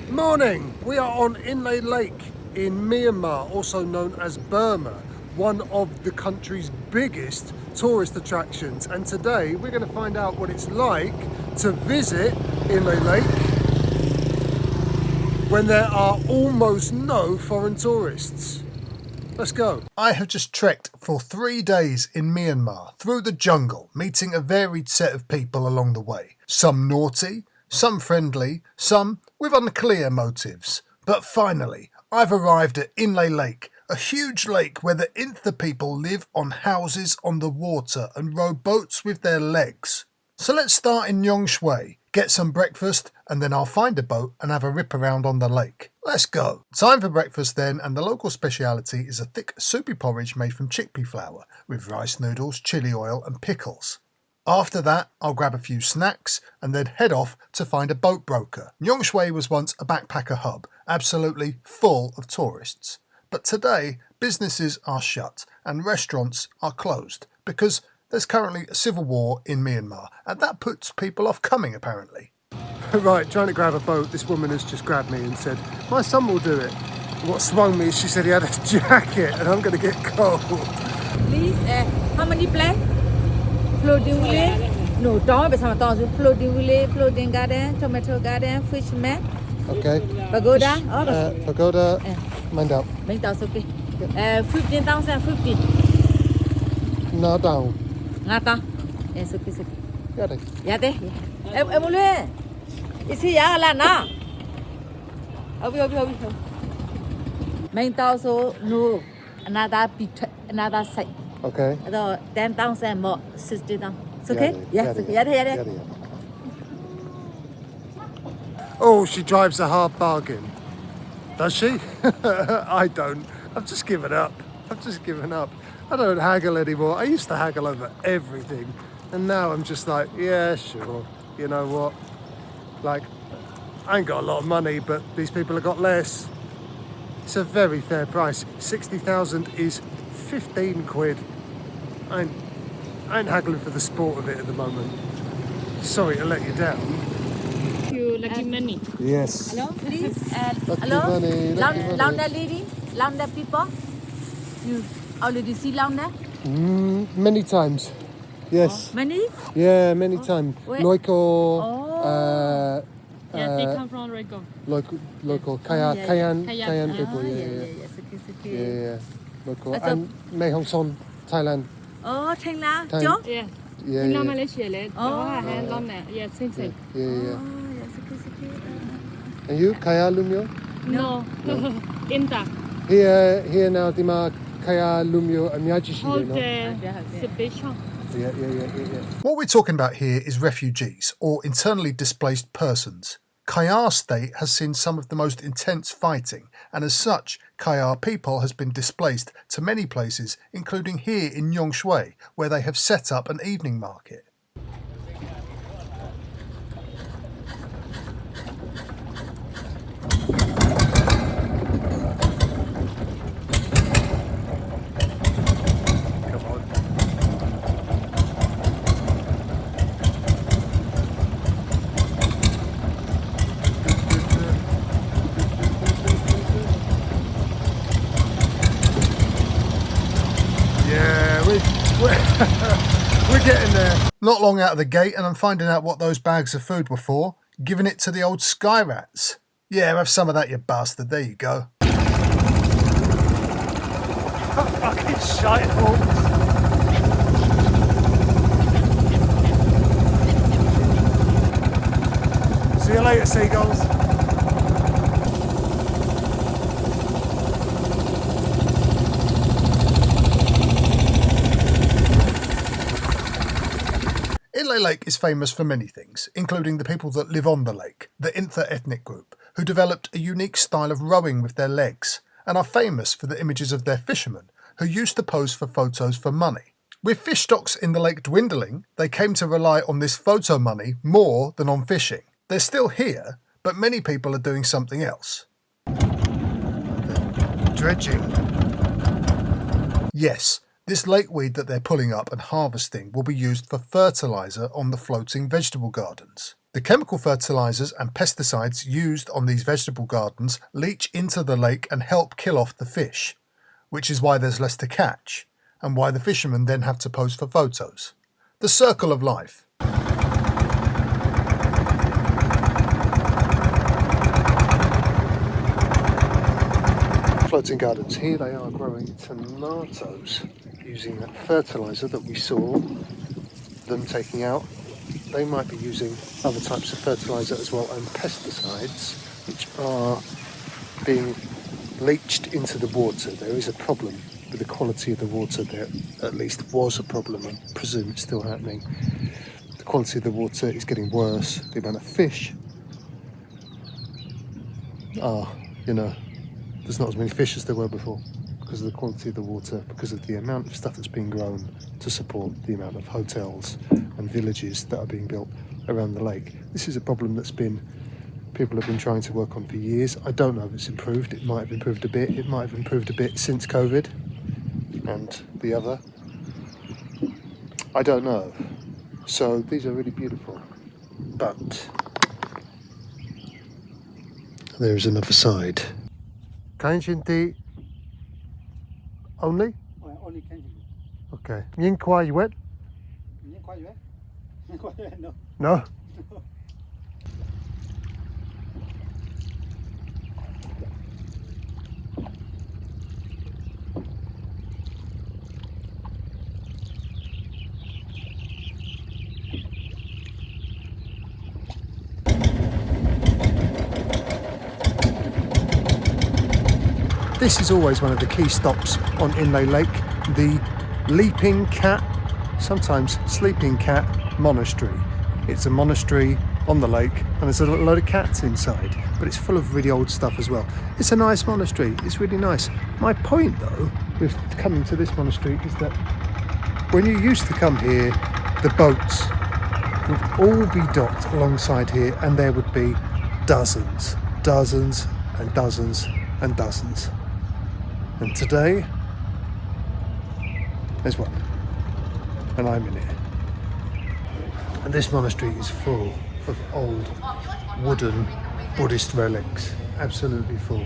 Morning! We are on Inle Lake in Myanmar, also known as Burma, one of the country's biggest tourist attractions. And today we're going to find out what it's like to visit Inle Lake when there are almost no foreign tourists. Let's go. I have just trekked for 3 days in Myanmar through the jungle, meeting a varied set of people along the way. Some naughty, some friendly, some with unclear motives. But finally, I've arrived at Inle Lake, a huge lake where the Inle people live on houses on the water and row boats with their legs. So let's start in Nhong Shui, get some breakfast, and then I'll find a boat and have a rip around on the lake. Let's go. Time for breakfast then, and the local speciality is a thick soupy porridge made from chickpea flour with rice noodles, chili oil and pickles. After that, I'll grab a few snacks and then head off to find a boat broker. Nhong Shui was once a backpacker hub, absolutely full of tourists. But today, businesses are shut and restaurants are closed because there's currently a civil war in Myanmar, and that puts people off coming apparently. Right, trying to grab a boat, this woman has just grabbed me and said, my son will do it. What swung me is she said he had a jacket and I'm going to get cold. Please, how many planes? Floating village? No, don't be some floating village, floating garden, tomato garden, fish man. Okay. Pagoda? Pagoda, mind out. Mind out, okay. 15,000, 50. No down. Ngata? Yes, okay, okay. Got it. Yate? Emule? Is he na? Obi. Mind out, so no, another side. Okay. 10,000 more, 60,000. It's okay? Yes, yeah. Oh, she drives a hard bargain. Does she? I don't. I've just given up. I don't haggle anymore. I used to haggle over everything. And now I'm just like, yeah, sure. You know what? Like, I ain't got a lot of money, but these people have got less. It's a very fair price. 60,000 is 15 quid. I ain't haggling for the sport of it at the moment. Sorry to let you down. You lucky money. Yes. Hello, please. Lucky Hello? money, lucky money. Lounder lady? Lounder people? You already see Lounder? Many times. Yes. Many? Yeah, many times. Where? Local. Yeah, they come from Rico. Local. yeah. Kayan people. Yes, okay. Yeah. Local. So- And Mae Hong Son, Thailand. Oh, Thanh La, Thanh- Chó? Yeah. Yeah. No Malaysia le. Oh. Hand on that. Yeah, same. Yeah. Oh, yes, okay. And you, Kaya Lumyo? No. Inta. Here now, Dima Kaya Lumyo and Myaji Hold no? the Sebastian. Yeah. What we're talking about here is refugees or internally displaced persons. Kayar state has seen some of the most intense fighting, and as such, Kayar people has been displaced to many places, including here in Nhong Shui, where they have set up an evening market. Come on. Yeah, we're getting there. Not long out of the gate and I'm finding out what those bags of food were for. Giving it to the old sky rats. Yeah, have some of that, you bastard. There you go. Fucking shite hawks. See you later, seagulls. Inle Lake is famous for many things, including the people that live on the lake, the Inle ethnic group, who developed a unique style of rowing with their legs, and are famous for the images of their fishermen, who used to pose for photos for money. With fish stocks in the lake dwindling, they came to rely on this photo money more than on fishing. They're still here, but many people are doing something else. Dredging. Yes, this lakeweed that they're pulling up and harvesting will be used for fertiliser on the floating vegetable gardens. The chemical fertilizers and pesticides used on these vegetable gardens leach into the lake and help kill off the fish, which is why there's less to catch, and why the fishermen then have to pose for photos. The circle of life. Floating gardens. Here they are growing tomatoes using that fertilizer that we saw them taking out. They might be using other types of fertilizer as well, and pesticides which are being leached into the water. There is a problem with the quality of the water. There at least was a problem. I presume it's still happening. The quality of the water is getting worse. The amount of fish are, there's not as many fish as there were before because of the quality of the water, because of the amount of stuff that's being grown to support the amount of hotels and villages that are being built around the lake. This is a problem that's people have been trying to work on for years. I don't know if it's improved. It might have improved a bit. It might have improved a bit since COVID and the other. I don't know. So these are really beautiful. But there's another side. Kanjinti only? Only Kanji. Okay. Yin Kwai Yuet? No. No? This is always one of the key stops on Inle Lake, the Leaping Cat, sometimes Sleeping Cat Monastery. It's a monastery on the lake and there's a load of cats inside, but it's full of really old stuff as well. It's a nice monastery, it's really nice. My point though with coming to this monastery is that when you used to come here, the boats would all be docked alongside here and there would be dozens and dozens and dozens. And today, there's one, and I'm in it. And this monastery is full of old wooden Buddhist relics, absolutely full.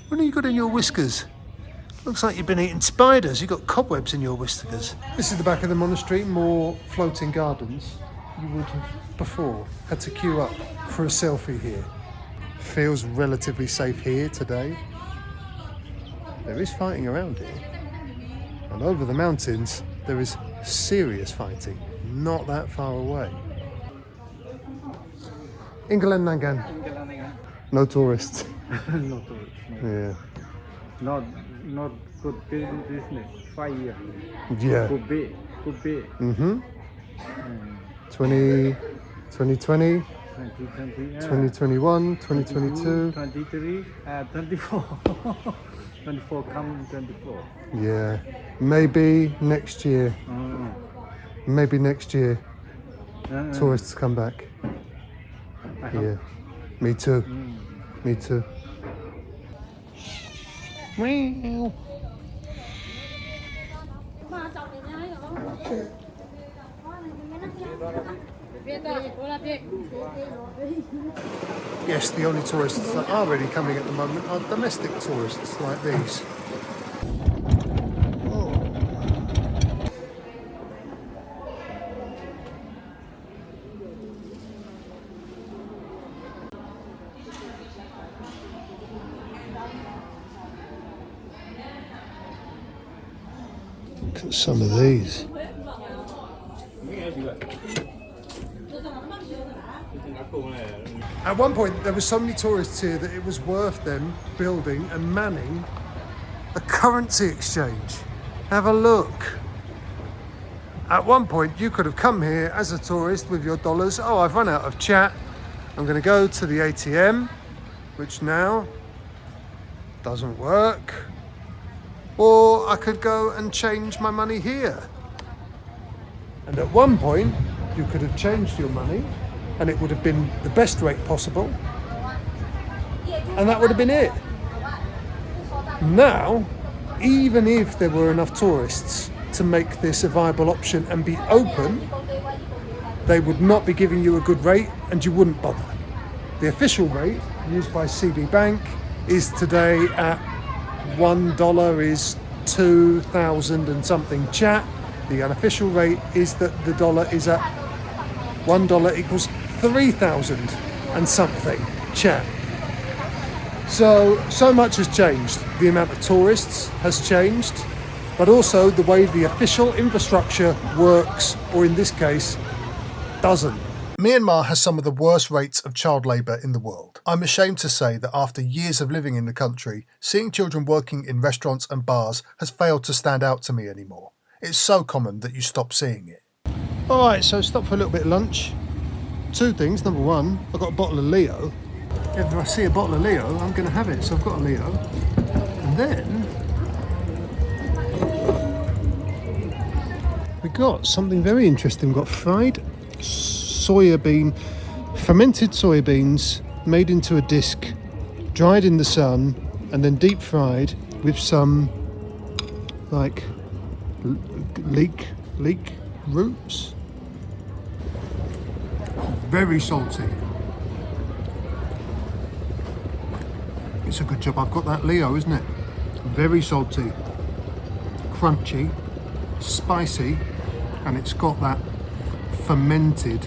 What have you got in your whiskers? Looks like you've been eating spiders. You've got cobwebs in your whiskers. This is the back of the monastery, more floating gardens. You would have before had to queue up for a selfie here. Feels relatively safe here today. There is fighting around here. And over the mountains, there is serious fighting, not that far away. Inle Nangan. No tourists. No tourists. Yeah. Not good business. 5 years. Yeah. Could be. Mm-hmm. 2020, 2020. 2021, 2022. 23, 24. 24 come 24. Yeah. Maybe next year. Maybe next year tourists come back. I hope. Yeah. Me too. Me too. Meow. Yes, the only tourists that are really coming at the moment are domestic tourists like these. Look at some of these. At one point, there were so many tourists here that it was worth them building and manning a currency exchange. Have a look. At one point, you could have come here as a tourist with your dollars. Oh, I've run out of chat. I'm going to go to the ATM, which now doesn't work. Or I could go and change my money here. And at one point, you could have changed your money and it would have been the best rate possible. And that would have been it. Now, even if there were enough tourists to make this a viable option and be open, they would not be giving you a good rate and you wouldn't bother. The official rate used by CB Bank is today at $1 is 2,000 and something chat. The unofficial rate is that the dollar is at $1 equals 3,000 and something chat. So much has changed. The amount of tourists has changed, but also the way the official infrastructure works, or in this case, doesn't. Myanmar has some of the worst rates of child labour in the world. I'm ashamed to say that after years of living in the country, seeing children working in restaurants and bars has failed to stand out to me anymore. It's so common that you stop seeing it. Alright, so stop for a little bit of lunch. Two things. Number one, I've got a bottle of Leo. If I see a bottle of Leo, I'm going to have it. So I've got a Leo. And then we got something very interesting. We've got fried fermented soybeans made into a disc, dried in the sun, and then deep fried with some like leek roots. Very salty. It's a good job I've got that Leo, isn't it? Very salty, crunchy, spicy, and it's got that fermented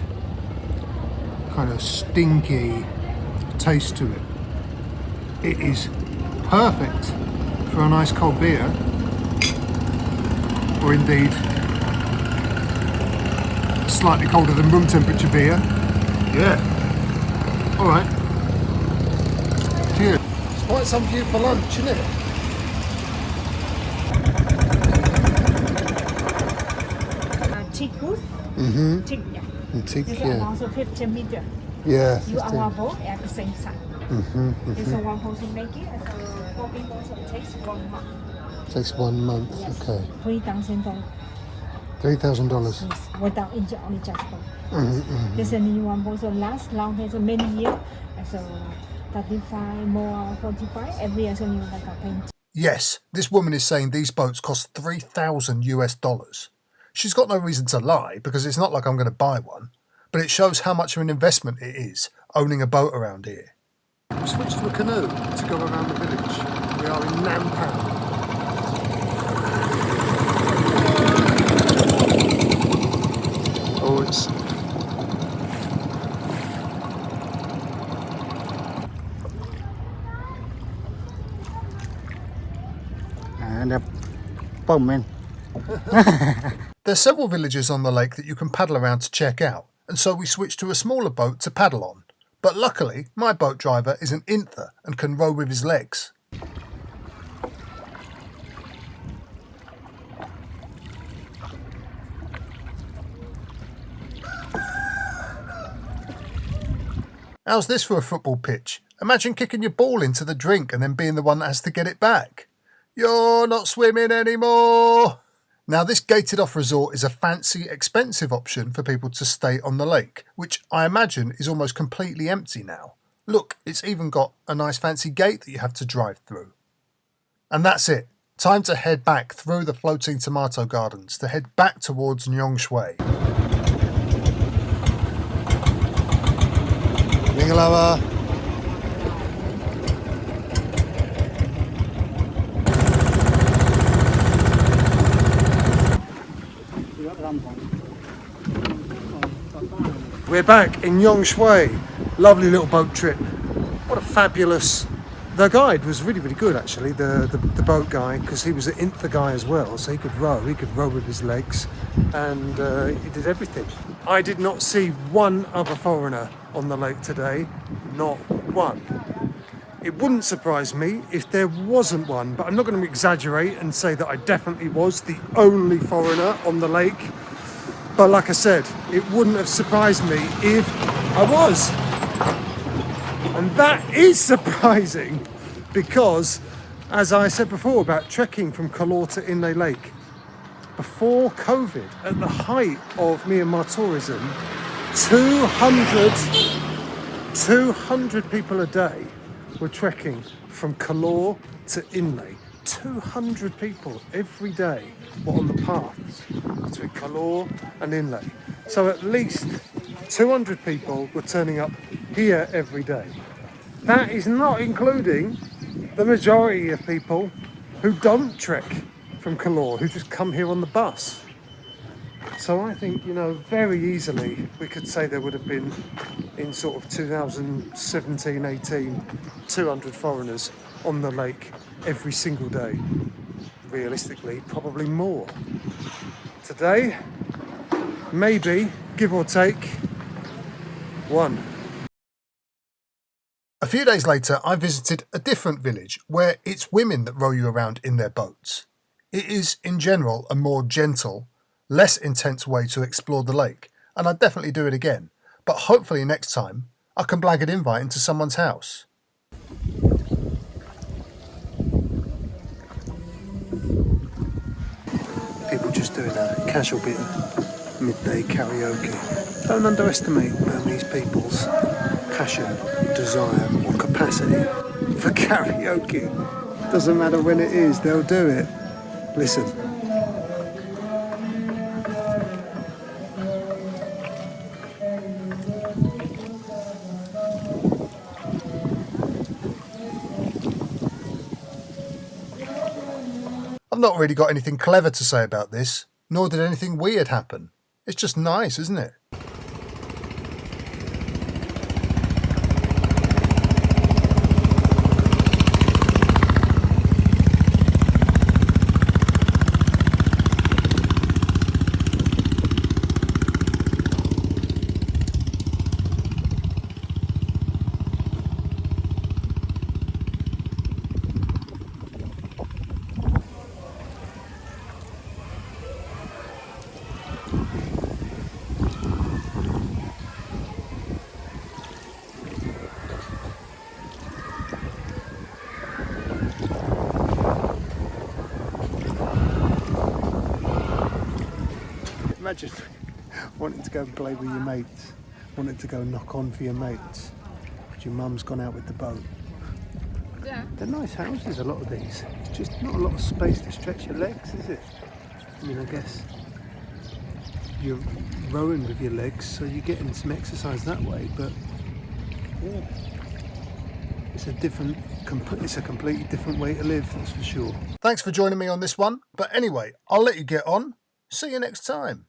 kind of stinky taste to it. It is perfect for a nice cold beer, or indeed slightly colder than room temperature beer. Yeah. All right. Cheers. It's quite some for you for lunch, isn't it? Tiku. Tik, yeah. Antique, This yeah. is also 15 meter. Yeah. You are both at the same side. This is one person make it, and so 4 people, so it takes 1 month. Takes 1 month. Yes. Okay. $3,000. $3,000. Yes, without engine, only just one. This is a new one, also last long, has a many years, and so 35 more 45 every year, so you like a paint. Yes, this woman is saying these boats cost $3,000. She's got no reason to lie because it's not like I'm going to buy one, but it shows how much of an investment it is owning a boat around here. We've switched to a canoe to go around the village. We are in Nampan. Oh, it's... There's several villages on the lake that you can paddle around to check out, and so we switched to a smaller boat to paddle on. But luckily, my boat driver is an Inle and can row with his legs. How's this for a football pitch? Imagine kicking your ball into the drink and then being the one that has to get it back. You're not swimming anymore! Now, this gated-off resort is a fancy, expensive option for people to stay on the lake, which I imagine is almost completely empty now. Look, it's even got a nice fancy gate that you have to drive through. And that's it. Time to head back through the floating tomato gardens to head back towards Nhong Shui. Mingalawa. We're back in Nhong Shui. Lovely little boat trip. What a fabulous... The guide was really, really good actually, the boat guy, because he was an Inle guy as well, so he could row with his legs, and he did everything. I did not see one other foreigner on the lake today, not one. It wouldn't surprise me if there wasn't one, but I'm not going to exaggerate and say that I definitely was the only foreigner on the lake. But like I said, it wouldn't have surprised me if I was. And that is surprising because, as I said before about trekking from Kalor to Inle Lake, before COVID, at the height of Myanmar tourism, 200 people a day were trekking from Kalor to Inle. 200 people every day were on the paths between Kalor and Inle. So at least 200 people were turning up here every day. That is not including the majority of people who don't trek from Kalor, who just come here on the bus. So I think, you know, very easily we could say there would have been, in sort of 2017, 18, 200 foreigners on the lake every single day. Realistically, probably more. Today, maybe, give or take, one. A few days later, I visited a different village where it's women that row you around in their boats. It is, in general, a more gentle, less intense way to explore the lake, and I'd definitely do it again. But hopefully next time, I can blag an invite into someone's house. People just doing a casual bit of midday karaoke. Don't underestimate Burmese people's passion, desire or capacity for karaoke. Doesn't matter when it is, they'll do it. Listen. I've not really got anything clever to say about this, nor did anything weird happen. It's just nice, isn't it? Imagine wanting to go and play with your mates, wanting to go knock on for your mates, but your mum's gone out with the boat. Yeah. They're nice houses, a lot of these. It's just not a lot of space to stretch your legs, is it? I mean, I guess you're rowing with your legs, so you're getting some exercise that way, but yeah, it's a completely different way to live, that's for sure. Thanks for joining me on this one, but anyway, I'll let you get on. See you next time.